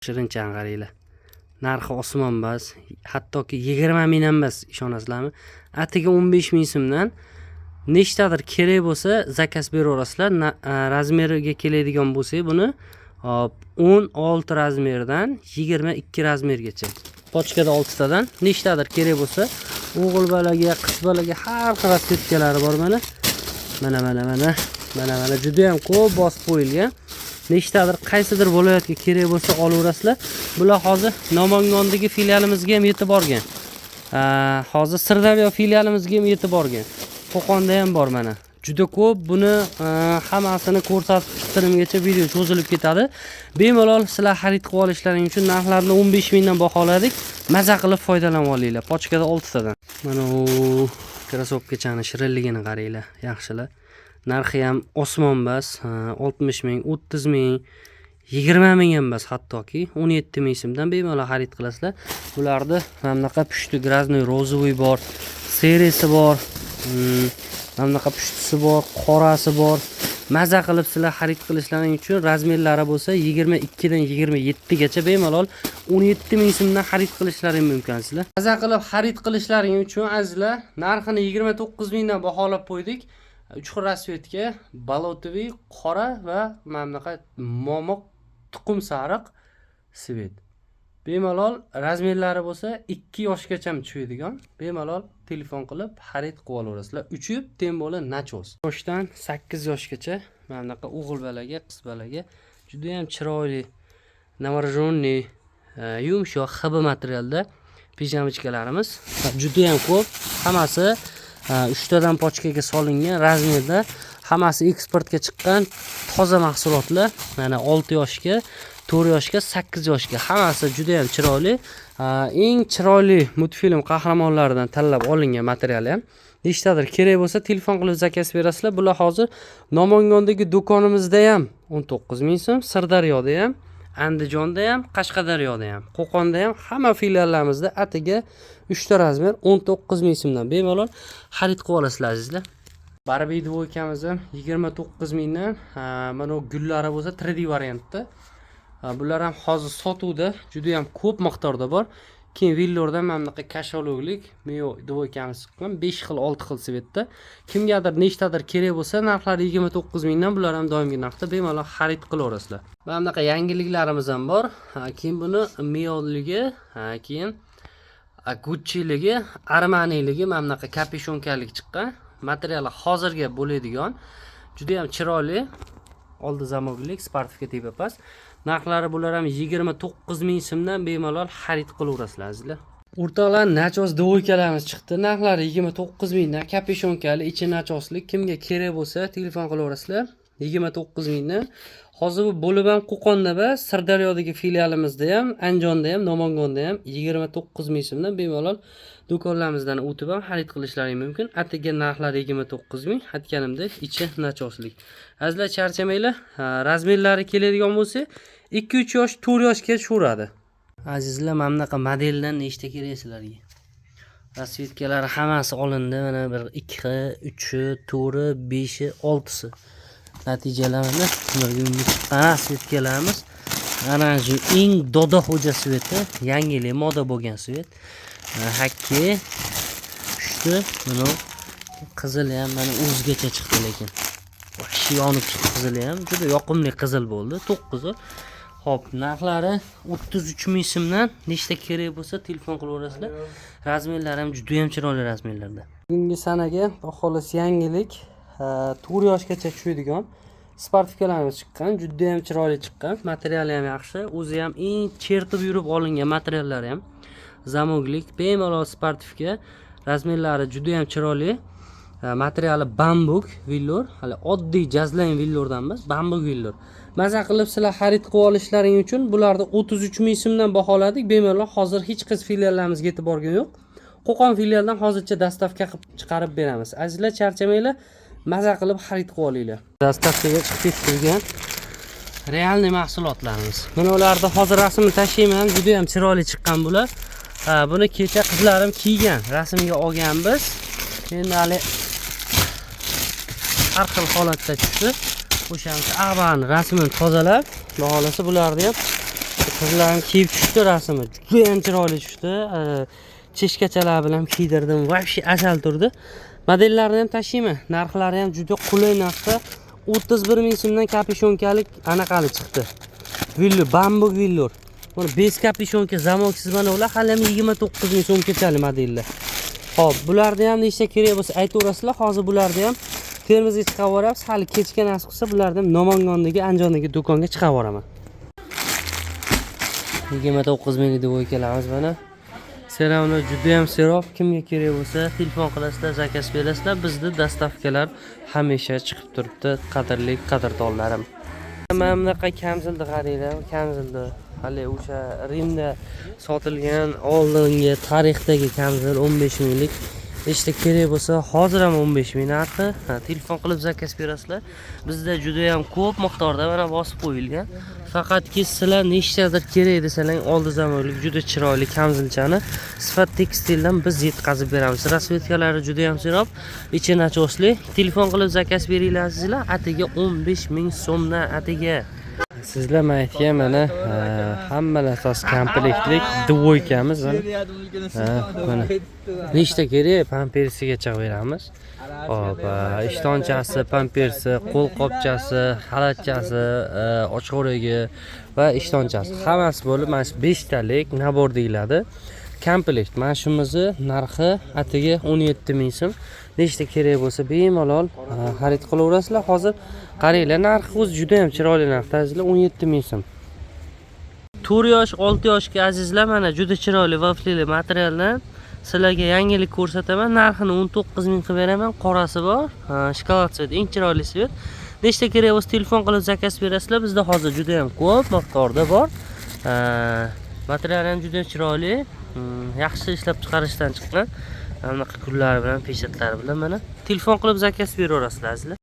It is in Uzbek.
Shirinchani qaranglar. Narxi osmonbas, hattoki 20 ming ham emas, ishonasizlarmi? Atiga 15 ming so'mdan nechtadir kerak bo'lsa, zakaz beraverasizlar. Razmeriga keladigan bo'lsak, buni 16 razmerdan 22 razmergacha. Pochkada 6 tadan nechtadir kerak bo'lsa, o'g'il bolaga, qiz bolaga har xil rasvetkalari bor mana. Mana juda ham ko'p bosib qo'yilgan. Nechtadir qaysidir viloyatga kerak bo'lsa olaverasizlar. Bular hozir Namangondagi filialimizga ham yetib borgan. Hozir Sirdaryo filialimizga ham yetib borgan. Qo'qonda ham bor mana. Juda ko'p, buni hammasini ko'rsatib chiqarimgacha video cho'zilib ketadi. Bemalol sizlar xarid qilib olishlaring uchun narxlarni 15 mingdan baholadik. Maza qilib foydalanib olinglar. Pochkada 6 tadan. Mana u krasovkachani shirinligini qaranglar, yaxshilar. Narxi ham osmonbas, 60 ming, 30 ming, 20 ming ham emas, hattoki 17 ming so'mdan bemalol xarid qilasizlar. Bularda mana bunaqa pushti graznoy rozovoy bor, serisi bor, mana bunaqa pushtisi bor, qorasi bor. Maza qilib sizlar xarid qilishlaring uchun razmerlari bo'lsa 22 dan 27 gacha bemalol 17 ming so'mdan xarid qilishlaring mumkin sizlar. Maza qilib xarid qilishlaring uchun azizlar, narxini 29 mingdan baholab qo'ydik. 3 xil rasvetga balotoviy, qora va mana bunaqa momoq tuxum sariq svet. Bemalol razmerlari bo'lsa 2 yoshgacha tushadigan. Bemalol telefon qilib xarid qilib olaverasizlar. Uchib tem bo'la nachos. Yoshdan 8 yoshgacha mana bunaqa o'g'il bolaga, qiz bolaga juda ham chiroyli, namorajonniy, yumshoq hib materialda pijamachkalarimiz juda ham ko'p. Hammasi 3 tadan pochkaga solingan razmerda, hammasi eksportga chiqqan toza mahsulotlar. Mana 6 yoshga, 4 yoshga, 8 yoshga hammasi juda ham chiroyli. Eng chiroyli multfilm qahramonlaridan tanlab olingan material ham. Nechtadir kerak bo'lsa telefon qilib zakaz berasizlar. Bular hozir Namangondagi do'konimizda ham 19 ming so'm, Sirdaryoda ham, Andijonda ham, Qashqadaryoda ham, Qo'qonda ham hamma filiallarimizda atiga 3 ta razmer 19 ming so'mdan bemalol xarid qilib olasizlar azizlar. Barbie dvoykamiz ham 29 mingdan, mana bu gullari bo'lsa 3D variantda. Bular ham hozir sotuvda juda ham ko'p miqdorda bor. Keyin Villordan mana bunaqa kashologlik Mio dvoykamiz chiqqan 5 xil 6 xil svetda. Kimgadir nechtadir kerak bo'lsa, narxlari 29 mingdan, bular ham doimgi narxda bemalol xarid qilaverasizlar. Mana bunaqa yangiliklarimiz ham bor. Keyin buni Mioligi, keyin Gucci'ligi, Armaniligi mana bunaqa kapishyonkalik chiqqan. Materiali hozirga bo'ladigan, juda ham chiroyli. Oldi zamoglik, sportivga tepapas. Narxlari bular ham 29 ming so'mdan bemalol xarid qilaverasizlar azizlar. O'rtoqlar, nachos dvoykalarimiz chiqdi. Narxlari 29 mingdan, kapishyonkali, ichi nachoslik. Kimga kerak bo'lsa telefon qilaverasizlar. 29 mingdan. Hozir bu bo'lib ham Qo'qonda va Sirdaryodagi filialimizda ham, Andijonda ham, Namangonda ham 29 ming so'mdan bemalol do'konlarimizdan o'tib ham xarid qilishlaring mumkin. Atiga narxlari 29 ming, aytganimdek ichi nachoslik. Azizlar, charchamanglar. Razmerlari keladigan bo'lsa 2-3 yosh, 4 yoshga tushiradi. Azizlar, mana bunaqa modeldan nechta kerak sizlarga? Rasvetkalari hammasi olindi. Mana 1, 2, 3, 4, 5, 6si. Natijalarni ularga chiqqan svetkalarimiz. Ana shu eng doda xo'ja sveti, yangilik moda bo'lgan svet. Hakki pushti, mana qizil ham mana o'zgacha chiqdi, lekin vahshiy yonib chiqdi. Qizili ham juda yoqimli qizil bo'ldi. 9. Xo'p, narxlari 33 ming so'mdan. Nechta kerak bo'lsa telefon qilaverasizlar. Razmerlari ham juda ham chiroyli razmerlarda. Bugungi sanaga xolos yangilik 4 yoshgacha tushadigan sportivkalarimiz chiqqan, juda ham chiroyli chiqqan. Materiali ham yaxshi, o'zi ham eng chertib yurib olingan materiallari ham. Zamoglik, bemalol sportivka, razmerlari juda ham chiroyli. Materiali bambuk villor, hali oddiy jazlang villordan emas, bambuk villor. Maza qilib sizlar xarid qilib olishlaring uchun bularni 33 ming so'mdan baholadik. Bemalol hozir hech qaysi filiallarimizga yetib borgan yo'q. Qo'qon filialidan hozircha dastavka qilib chiqarib beramiz. Azizlar, charchamanglar, maza qilib xarid qilib olinglar. Dastavkaga chiqib turgan realniy mahsulotlarimiz. Mana ularda hozir rasmini tashlayman, juda ham chiroyli chiqqan bular. Buni kecha qizlarim kiygan, rasmga olganmiz. Endi hali har xil holatda chiqdi. O'shancha avvalni rasmini tozalab, xohlasa bularni ham Qizlarni kiyib tushdi rasmi. Juda ham chiroyli tushdi. Cheshkachalar bilan kiydirdim. Voобще asal turdi. Modellarini ham tashiyman. Narxlari ham juda qulay narxda. 31 ming so'mdan kapishyonkalik anaqali chiqdi. Villur, bambuk villur. Mana bez kapishonka zamoksiz mana ular hali ham 29 ming so'mgacha modellar. Xo'p, bularni ham nechta kerak bo'lsa aytaverasizlar. Hozir bularni ham Termizga chiqib boramiz. Hali kechga nasib qilsa bularni ham Namangondagi, Andijondagi do'konga chiqib boraman. 29 ming deb kelamiz mana. Seramlar juda ham serob. Kimga kerak bo'lsa telefon qilasizlar, zakaz berasizlar. Bizda dastavkalar hamisha chiqib turibdi, qadrli qadrdonlarim. Mana bunaqa kamzilni qaranglar, kamzilni. Hali o'sha Rimda sotilgan oldingi tarixdagi kamzil 15 minglik. Nechta kerak bo'lsa, hozir ham 15 ming narxi. Telefon qilib zakaz berasizlar. Bizda juda ham ko'p miqdorda mana bosib qo'yilgan. Faqatki sizlar nechtadir kerak desalang, oldi zamonlik juda chiroyli kamzilchani Sifat tekstildan biz yetkazib beramiz. Rasvetkalari juda ham serob, ichi nachosli. Telefon qilib zakaz beringlar, atiga 15 ming so'mdan atiga. Sizlar aytgan mana hammalar asos komplektlik dvoykamiz mana. Nechta kerak pampersigacha beramiz. Hop, ishtonchasi, pampersi, qo'l qopchasi, xalatchasi, ochiqo'ragi va ishtonchasi. Hammasi bo'lib mana shu 5 talik nabor deyiladi. Komplekt. Mana shunimizni narxi atiga 17 ming so'm. Nechta kerak bo'lsa bemalol xarid qilaverasizlar. Hozir qaranglar, narxi o'zi juda ham chiroyli narxda azizlar, 17 ming so'm. 4 yosh, 6 yoshga azizlar mana juda chiroyli vaflili materialdan sizlarga yangilik ko'rsataman. Narxini 19 ming qilib beraman. Qorasi bor, shokolad svet, eng chiroyli svet. Nechta kerak bo'lsa telefon qilib zakaz berasizlar. Bizda hozir juda ham ko'p miqdorda bor. Material ham juda chiroyli. Yaxshi ishlab chiqarishdan chiqqan. Bunaqa gullar bilan, peshatlari bilan mana telefon qilib zakaz beraverasizlar.